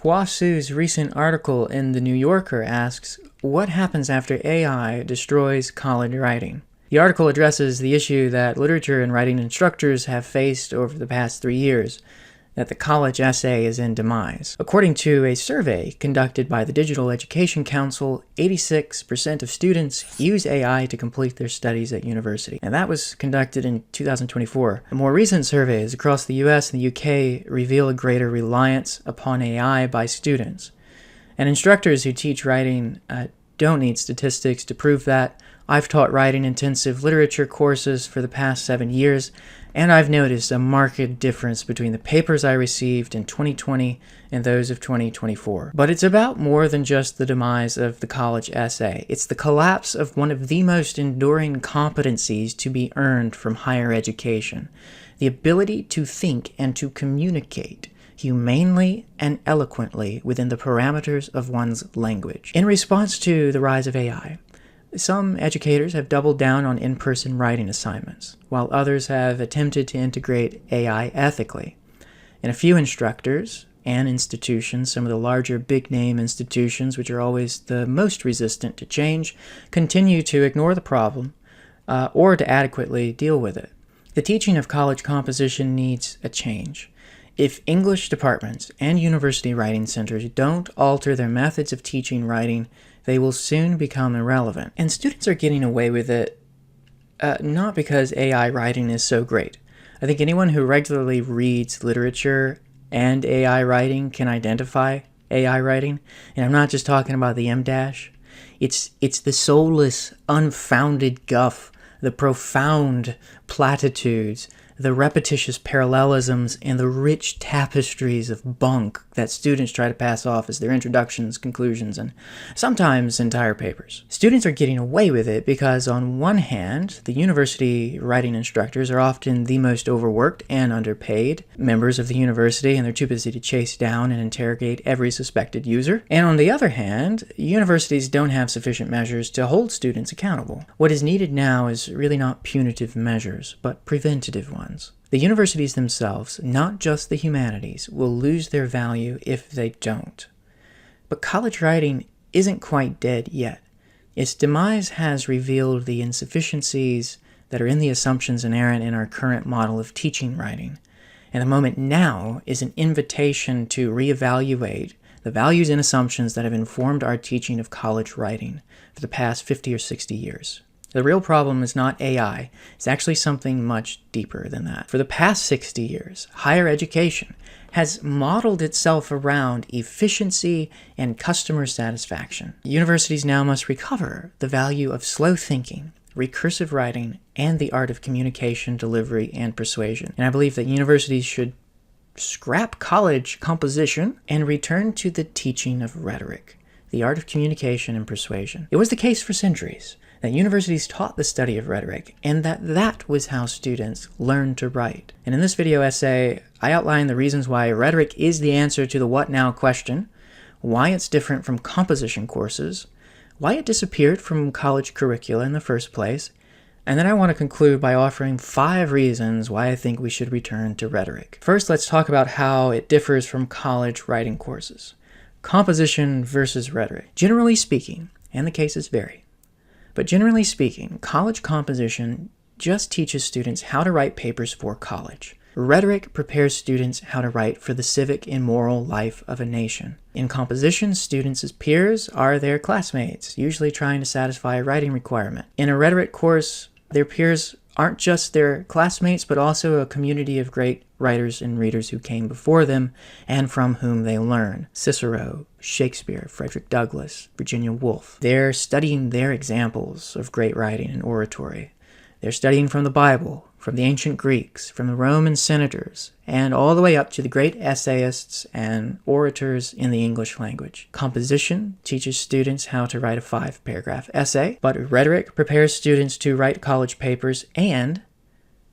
Hua Su's recent article in The New Yorker asks, what happens after AI destroys college writing? The article addresses the issue that literature and writing instructors have faced over the past 3 years, that the college essay is in demise. According to a survey conducted by the Digital Education Council, 86% of students use AI to complete their studies at university, and that was conducted in 2024. More recent surveys across the US and the UK reveal a greater reliance upon AI by students. And instructors who teach writing don't need statistics to prove that. I've taught writing-intensive literature courses for the past 7 years, and I've noticed a marked difference between the papers I received in 2020 and those of 2024. But it's about more than just the demise of the college essay. It's the collapse of one of the most enduring competencies to be earned from higher education: the ability to think and to communicate humanely and eloquently within the parameters of one's language. In response to the rise of AI, some educators have doubled down on in-person writing assignments, while others have attempted to integrate AI ethically. And a few instructors and institutions, some of the larger big-name institutions, which are always the most resistant to change, continue to ignore the problem or to adequately deal with it. The teaching of college composition needs a change. If English departments and university writing centers don't alter their methods of teaching writing, they will soon become irrelevant. And students are getting away with it not because AI writing is so great. I think anyone who regularly reads literature and AI writing can identify AI writing. And I'm not just talking about the M-dash. It's the soulless, unfounded guff, the profound platitudes, the repetitious parallelisms, and the rich tapestries of bunk that students try to pass off as their introductions, conclusions, and sometimes entire papers. Students are getting away with it because, on one hand, the university writing instructors are often the most overworked and underpaid members of the university, and they're too busy to chase down and interrogate every suspected user. And on the other hand, universities don't have sufficient measures to hold students accountable. What is needed now is really not punitive measures, but preventative ones. The universities themselves, not just the humanities, will lose their value if they don't. But college writing isn't quite dead yet. Its demise has revealed the insufficiencies that are in the assumptions inherent in our current model of teaching writing. And the moment now is an invitation to reevaluate the values and assumptions that have informed our teaching of college writing for the past 50 or 60 years. The real problem is not AI, it's actually something much deeper than that. For the past 60 years, higher education has modeled itself around efficiency and customer satisfaction. Universities now must recover the value of slow thinking, recursive writing, and the art of communication, delivery, and persuasion. And I believe that universities should scrap college composition and return to the teaching of rhetoric, the art of communication and persuasion. It was the case for centuries that universities taught the study of rhetoric, and that was how students learned to write. And in this video essay, I outline the reasons why rhetoric is the answer to the what now question, why it's different from composition courses, why it disappeared from college curricula in the first place, and then I want to conclude by offering 5 reasons why I think we should return to rhetoric. First, let's talk about how it differs from college writing courses. Composition versus rhetoric. Generally speaking, and the cases vary, but generally speaking, college composition just teaches students how to write papers for college. Rhetoric prepares students how to write for the civic and moral life of a nation. In composition, students' peers are their classmates, usually trying to satisfy a writing requirement. In a rhetoric course, their peers aren't just their classmates, but also a community of great writers and readers who came before them and from whom they learn. Cicero, Shakespeare, Frederick Douglass, Virginia Woolf. They're studying their examples of great writing and oratory. They're studying from the Bible, from the ancient Greeks, from the Roman senators, and all the way up to the great essayists and orators in the English language. Composition teaches students how to write a 5-paragraph essay, but rhetoric prepares students to write college papers and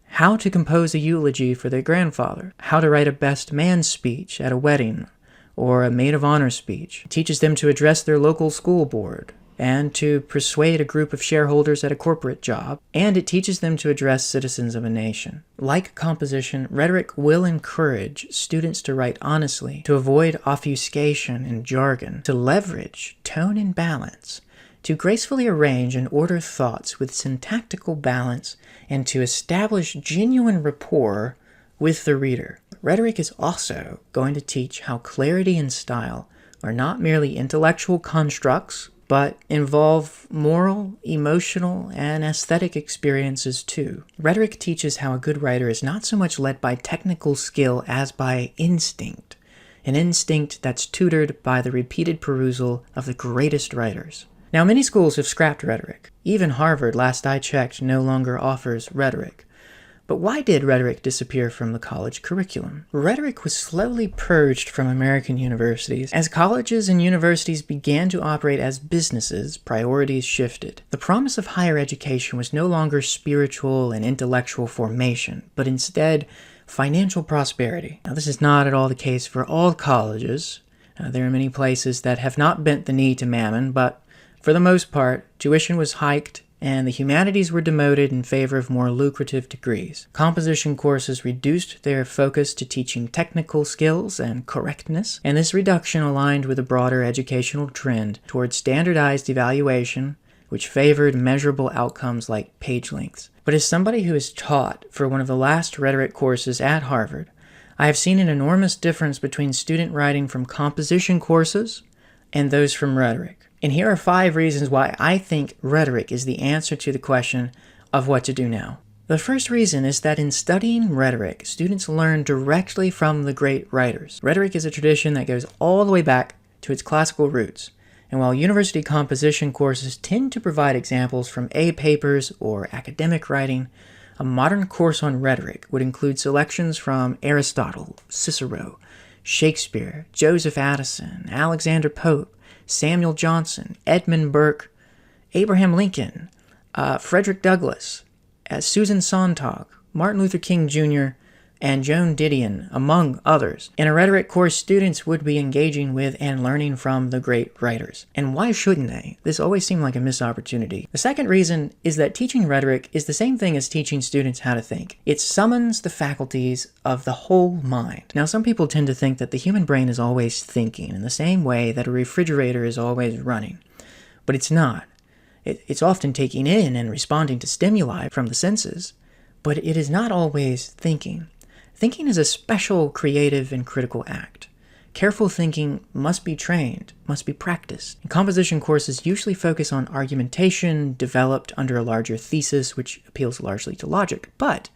how to compose a eulogy for their grandfather, how to write a best man speech at a wedding, or a maid of honor speech. It teaches them to address their local school board, and to persuade a group of shareholders at a corporate job, and it teaches them to address citizens of a nation. Like composition, rhetoric will encourage students to write honestly, to avoid obfuscation and jargon, to leverage tone and balance, to gracefully arrange and order thoughts with syntactical balance, and to establish genuine rapport with the reader. Rhetoric is also going to teach how clarity and style are not merely intellectual constructs, but involve moral, emotional, and aesthetic experiences too. Rhetoric teaches how a good writer is not so much led by technical skill as by instinct, an instinct that's tutored by the repeated perusal of the greatest writers. Now, many schools have scrapped rhetoric. Even Harvard, last I checked, no longer offers rhetoric. But why did rhetoric disappear from the college curriculum? Rhetoric was slowly purged from American universities. As colleges and universities began to operate as businesses, priorities shifted. The promise of higher education was no longer spiritual and intellectual formation, but instead financial prosperity. Now, this is not at all the case for all colleges. There are many places that have not bent the knee to mammon, but for the most part, tuition was hiked and the humanities were demoted in favor of more lucrative degrees. Composition courses reduced their focus to teaching technical skills and correctness, and this reduction aligned with a broader educational trend towards standardized evaluation, which favored measurable outcomes like page lengths. But as somebody who has taught for one of the last rhetoric courses at Harvard, I have seen an enormous difference between student writing from composition courses and those from rhetoric. And here are 5 reasons why I think rhetoric is the answer to the question of what to do now. The first reason is that in studying rhetoric, students learn directly from the great writers. Rhetoric is a tradition that goes all the way back to its classical roots. And while university composition courses tend to provide examples from A papers or academic writing, a modern course on rhetoric would include selections from Aristotle, Cicero, Shakespeare, Joseph Addison, Alexander Pope, Samuel Johnson, Edmund Burke, Abraham Lincoln, Frederick Douglass, Susan Sontag, Martin Luther King Jr., and Joan Didion, among others. In a rhetoric course, students would be engaging with and learning from the great writers. And why shouldn't they? This always seemed like a missed opportunity. The second reason is that teaching rhetoric is the same thing as teaching students how to think. It summons the faculties of the whole mind. Now, some people tend to think that the human brain is always thinking in the same way that a refrigerator is always running. But it's not. It's often taking in and responding to stimuli from the senses, but it is not always thinking. Thinking is a special, creative, and critical act. Careful thinking must be trained, must be practiced. And composition courses usually focus on argumentation developed under a larger thesis, which appeals largely to logic. But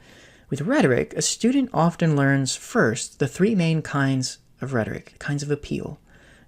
with rhetoric, a student often learns first the 3 main kinds of rhetoric, kinds of appeal.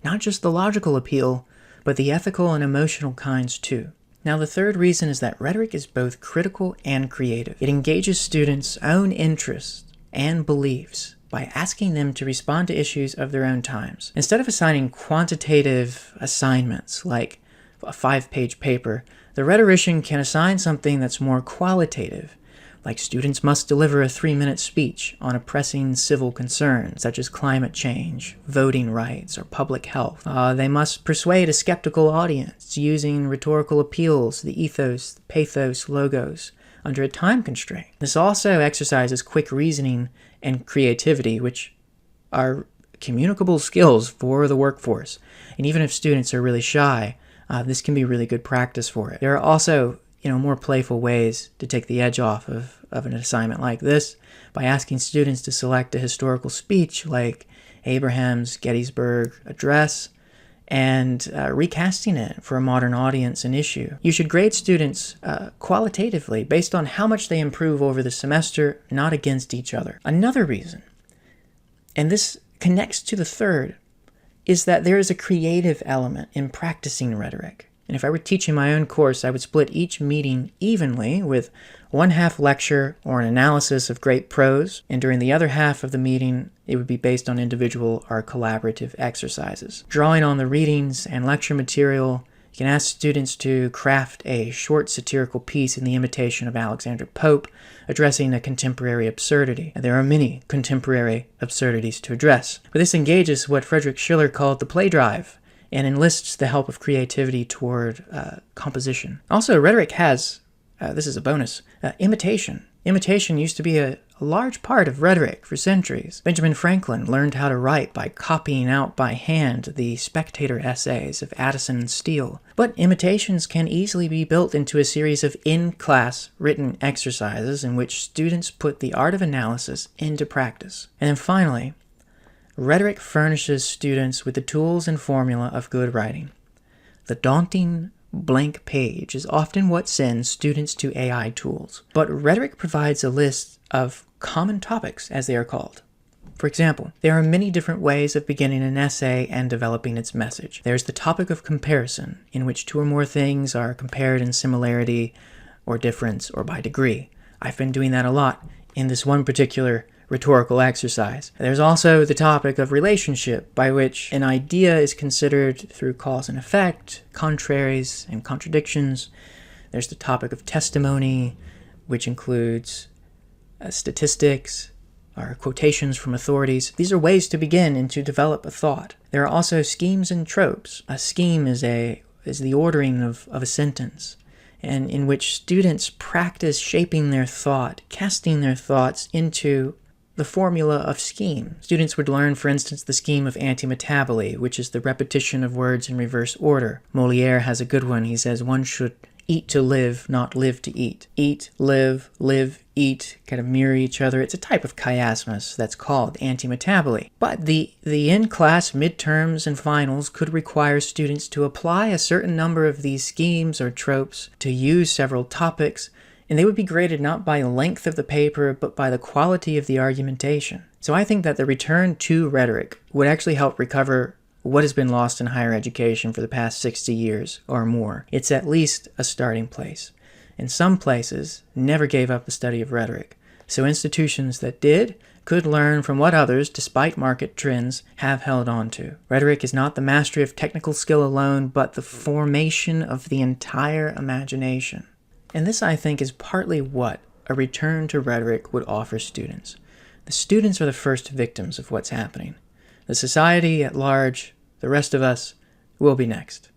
Not just the logical appeal, but the ethical and emotional kinds too. Now, the third reason is that rhetoric is both critical and creative. It engages students' own interests and beliefs by asking them to respond to issues of their own times. Instead of assigning quantitative assignments like a 5-page paper, the rhetorician can assign something that's more qualitative, like students must deliver a 3-minute speech on a pressing civil concern, such as climate change, voting rights, or public health. They must persuade a skeptical audience using rhetorical appeals, the ethos, the pathos, logos, under a time constraint. This also exercises quick reasoning and creativity, which are communicable skills for the workforce. And even if students are really shy, this can be really good practice for it. There are also, more playful ways to take the edge off of an assignment like this by asking students to select a historical speech like Abraham's Gettysburg Address and recasting it for a modern audience and issue. You should grade students qualitatively based on how much they improve over the semester, not against each other. Another reason, and this connects to the third, is that there is a creative element in practicing rhetoric. And if I were teaching my own course, I would split each meeting evenly with 1/2 lecture or an analysis of great prose, and during the other half of the meeting, it would be based on individual or collaborative exercises. Drawing on the readings and lecture material, you can ask students to craft a short satirical piece in the imitation of Alexander Pope, addressing a contemporary absurdity. And there are many contemporary absurdities to address. But this engages what Friedrich Schiller called the play drive, and enlists the help of creativity toward composition. Also, rhetoric has, this is a bonus, imitation. Imitation used to be a large part of rhetoric for centuries. Benjamin Franklin learned how to write by copying out by hand the Spectator essays of Addison and Steele. But imitations can easily be built into a series of in-class written exercises in which students put the art of analysis into practice. And then finally, rhetoric furnishes students with the tools and formula of good writing. The daunting blank page is often what sends students to AI tools, but rhetoric provides a list of common topics, as they are called. For example, there are many different ways of beginning an essay and developing its message. There's the topic of comparison, in which two or more things are compared in similarity or difference or by degree. I've been doing that a lot in this one particular rhetorical exercise. There's also the topic of relationship, by which an idea is considered through cause and effect, contraries and contradictions. There's the topic of testimony, which includes statistics or quotations from authorities. These are ways to begin and to develop a thought. There are also schemes and tropes. A scheme is the ordering of a sentence, and in which students practice shaping their thought, casting their thoughts into the formula of scheme. Students would learn, for instance, the scheme of antimetaboly, which is the repetition of words in reverse order. Molière has a good one. He says one should eat to live, not live to eat. Eat, live, eat, kind of mirror each other. It's a type of chiasmus that's called antimetaboly. But the in-class midterms and finals could require students to apply a certain number of these schemes or tropes, to use several topics, and they would be graded not by length of the paper, but by the quality of the argumentation. So I think that the return to rhetoric would actually help recover what has been lost in higher education for the past 60 years or more. It's at least a starting place. And some places never gave up the study of rhetoric. So institutions that did could learn from what others, despite market trends, have held on to. Rhetoric is not the mastery of technical skill alone, but the formation of the entire imagination. And this, I think, is partly what a return to rhetoric would offer students. The students are the first victims of what's happening. The society at large, the rest of us, will be next.